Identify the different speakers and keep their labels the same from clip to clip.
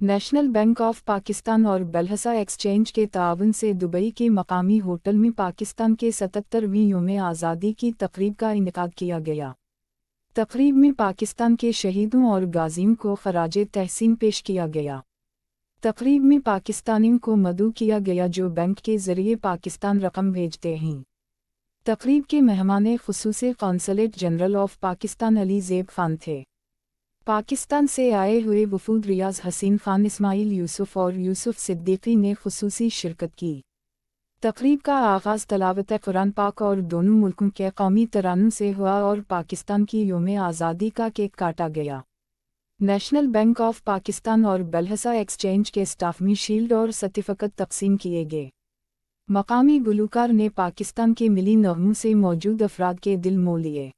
Speaker 1: National bank of Pakistan और बेलहसा exchange के ताउन से दुबई के मकामी होटल में पाकिस्तान के 77वीं यौम आज़ादी की तकरीब का इनेकाद किया गया। तकरीब में पाकिस्तान के शहीदों और गाज़ियों को खराजे तहसीन पेश किया गया। तकरीब में पाकिस्तानियों को मदऊ किया गया जो बैंक के ज़रिए पाकिस्तान रकम भेजते हैं। तकरीब के मेहमान ख़ुसूसी consulate general of Pakistan Ali Zeb Khan थे। पाकिस्तान से आए हुए वफूद रियाज हसीन खान, इस्माइल यूसुफ और यूसुफ सिद्दीकी ने ख़ुसूसी शिरकत की। तकरीब का आगाज़ तलावत कुरान पाक और दोनों मुल्कों के कौमी तरानों से हुआ और पाकिस्तान की यौम आज़ादी का केक काटा गया। नेशनल बैंक ऑफ पाकिस्तान और बेलहसा एक्सचेंज के स्टाफ में शील्ड और सर्टिफिकेट तकसीम किए गए। मकामी गुलूकार ने पाकिस्तान के मिली नग़मों से मौजूद अफराद के दिल मोह लिए।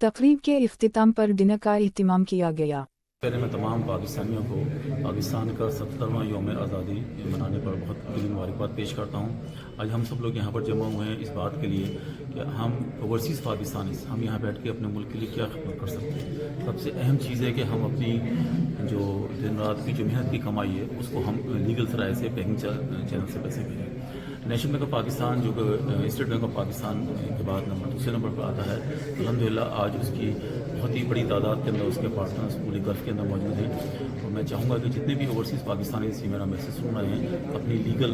Speaker 1: तकरीब के इख्तिताम पर डिनर का एहतमाम किया गया।
Speaker 2: मैं तमाम पाकिस्तानियों को पाकिस्तान का 77वां यौम आज़ादी मनाने पर बहुत बड़ी मुबारकबाद पेश करता हूँ। आज हम सब लोग यहाँ पर जमा हुए हैं इस बात के लिए कि हम ओवरसीज़ पाकिस्तानी हम यहाँ बैठ के अपने मुल्क के लिए क्या खिदमत कर सकते हैं। सबसे अहम चीज़ है कि हम अपनी जो दिन रात की जो मेहनत की कमाई है उसको हम लीगल सराय से बैंकिंग चैनल से पैसे भेजें। नेशनल बैंक ऑफ पाकिस्तान जो स्टेट बैंक ऑफ पाकिस्तान के बाद दूसरे नंबर पर आता है, अल्हम्दुलिल्लाह आज उसकी बहुत ही बड़ी तादाद के अंदर उसके पार्टनर्स पूरे गल्फ के अंदर मौजूद हैं। और मैं चाहूँगा कि जितने भी ओवरसीज़ पाकिस्तानी इसी मेरा मैसेज सुन रहे हैं अपनी लीगल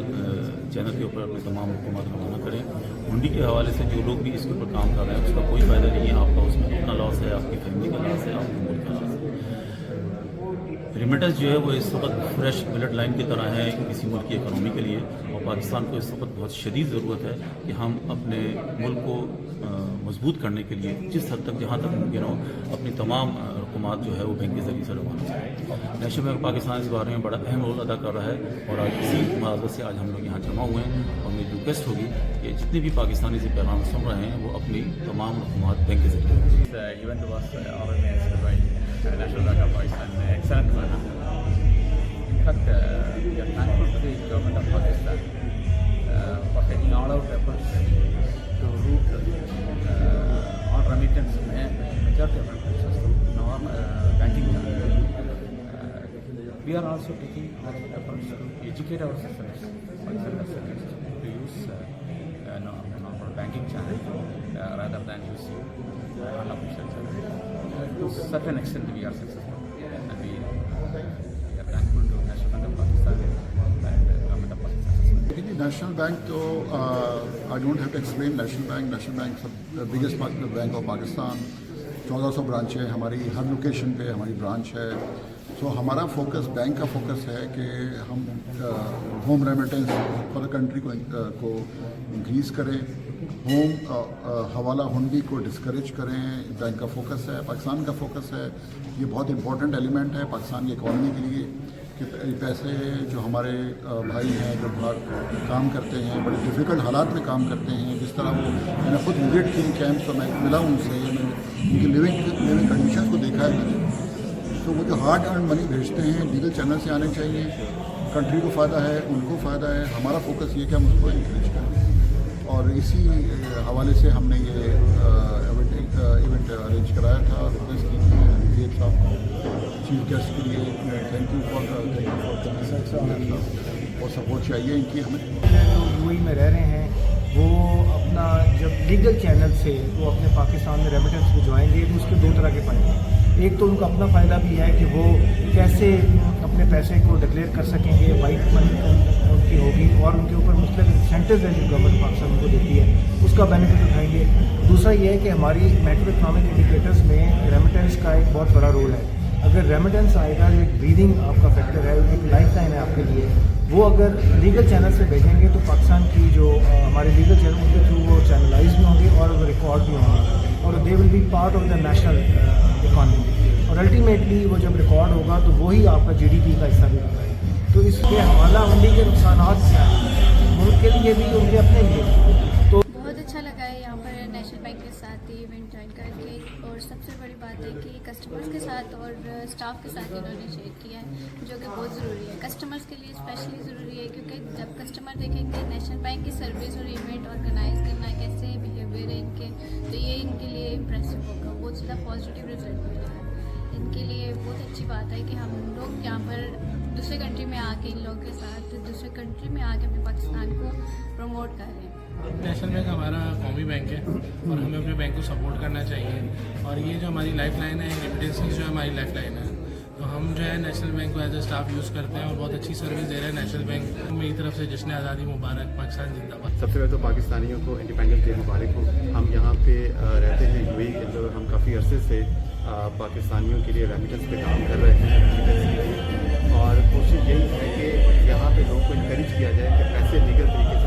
Speaker 2: चैनल के ऊपर अपने तमाम हुकूमत रवाना करें। हुंडी के हवाले से जो लोग भी इसके ऊपर काम कर रहे हैं उसका कोई फ़ायदा नहीं है। आपका उसमें अपना लॉस है, आपकी फैमिली का लॉस है, आपके मुल्क का लॉस है। रेमिटेंस जो है वो इस वक्त फ्रेश मिलट लाइन की तरह है किसी मुल्क की इकनॉमी के लिए, और पाकिस्तान को इस वक्त बहुत शदीद ज़रूरत है कि हम अपने मुल्क को मजबूत करने के लिए जिस हद तक जहाँ तक मुमकिन हो अपनी तमाम रकूमात जो है वो बैंक के ज़रिए से रवाना करें। नेशनल बैंक पाकिस्तान इस बारे में बड़ा अहम रोल अदा कर रहा है और आज इसी मुनासबत से आज हम लोग यहाँ जमा हुए हैं। और मेरी रिक्वेस्ट होगी कि जितने भी पाकिस्तानी से पैगाम सुन रहे हैं वो अपनी तमाम रकूमात बैंक के ज़रिए
Speaker 3: National Bank of Pakistan in an excellent manner. In fact, we are thankful to the government of Pakistan for taking all out efforts to route on remittance, majority of remittances through banking channel. We are also taking all out efforts to educate our citizens, to use normal banking channel rather than using unofficial channel. To a certain extent we are successful, and we are thankful to National Bank of Pakistan and Government of Pakistan.
Speaker 4: National Bank, तो I don't have to explain National Bank the biggest bank of Pakistan. 1400 branch है हमारी, हर location पे हमारी branch है। सो हमारा focus, bank का focus है कि हम home remittance for the country को इंक्रीज़ करें, होम हवाला हुंडी को डिस्करेज करें। बैंक का फोकस है, पाकिस्तान का फोकस है। ये बहुत इंपॉर्टेंट एलिमेंट है पाकिस्तान की इकॉनमी के लिए कि पैसे जो हमारे भाई हैं जो बाहर काम करते हैं, बड़े डिफ़िकल्ट हालात में काम करते हैं, जिस तरह वो मैंने खुद विजिट की कैंप, तो मैं मिला उनसे, मैंने उनकी लिविंग कंडीशन को देखा है मैंने। तो वो जो हार्ड अर्न मनी भेजते हैं लीगल चैनल से आने चाहिए, कंट्री को फ़ायदा है, उनको फ़ायदा है। हमारा फोकस ये कि हम उसको इंकरेज करें, और इसी हवाले से हमने ये इवेंट अरेंज कराया था। रिक्वेस्ट की थी साहब को चीफ गेस्ट के लिए, थैंक यू फॉर और सपोर्ट चाहिए इनकी हमें।
Speaker 5: जो यूएई में रह रहे हैं वो अपना जब लीगल चैनल से वो अपने पाकिस्तान में रेमिटेंस भिजवाएंगे तो उसके दो तरह के फ़ायदे हैं। एक तो उनका अपना फ़ायदा भी है कि वो कैसे अपने पैसे को डिक्लेयर कर सकेंगे, वाइट मनी उनकी होगी, और उनके ऊपर मुख्तलिफ इंसेंटिव है जो गवर्नमेंट पाकिस्तान उनको देती है, उसका बेनिफिट उठाएंगे। दूसरा ये है कि हमारी मैक्रो इकनॉमिक इंडिकेटर्स में रेमिटेंस का एक बहुत बड़ा रोल है। अगर रेमिटेंस आएगा जो एक ब्रीदिंग आपका फैक्टर है, एक लाइफ लाइन है आपके लिए, वो अगर लीगल चैनल से भेजेंगे तो पाकिस्तान की जो हमारे लीगल चैनल उनके थ्रू वो चैनलाइज भी होंगे और वो रिकॉर्ड भी होंगे, और they will be part of the national economy. और अल्टीमेटली वो जब रिकॉर्ड होगा तो वही आपका जीडीपी का हिस्सा भी होगा। तो इसके हवाला हुंडी के नुकसान क्या हैं मुल्क के लिए भी, उनके अपने लिए। तो
Speaker 6: बहुत अच्छा लगा है यहाँ पर नेशनल बैंक के साथ ये इवेंट ज्वाइन करके, और सबसे बड़ी बात है कि कस्टमर्स के साथ और स्टाफ के साथ इन्होंने शेयर किया है, जो कि बहुत ज़रूरी है। कस्टमर्स के लिए स्पेशली ज़रूरी है क्योंकि जब कस्टमर देखेंगे नेशनल बैंक की सर्विस और इवेंट ऑर्गेनाइज करना, कैसे बिहेवियर है इनके, तो ये इनके लिए इम्प्रेसिव होगा, बहुत ज़्यादा पॉजिटिव रिजल्ट मिलेगा। इनके लिए बहुत अच्छी बात है कि हम लोग यहाँ पर दूसरे कंट्री में आके इन लोगों के साथ दूसरे कंट्री में आके अपने पाकिस्तान को प्रमोट कर रहे हैं।
Speaker 7: नेशनल बैंक हमारा कौमी बैंक है और हमें अपने बैंक को सपोर्ट करना चाहिए और ये जो हमारी लाइफ लाइन है, रेमिटेंसेस जो है हमारी लाइफ लाइन है, तो हम जो है नेशनल बैंक को एज ए स्टाफ यूज़ करते हैं और बहुत अच्छी सर्विस दे रहे हैं नेशनल बैंक। मेरी तरफ से जश्न आज़ादी मुबारक, पाकिस्तान जिंदाबाद।
Speaker 8: सबसे पहले तो पाकिस्तानियों को इंडिपेंडेंस डे मुबारक हो। हम यहाँ पे रहते हैं यूएई के अंदर, हम काफ़ी अरसे से पाकिस्तानियों के लिए रेमिटेंस पे काम कर रहे हैं रेमिटेंस के लिए, और कोशिश यही है कि यहाँ पे लोगों को इनकरेज किया जाए कि पैसे लीगल तरीके से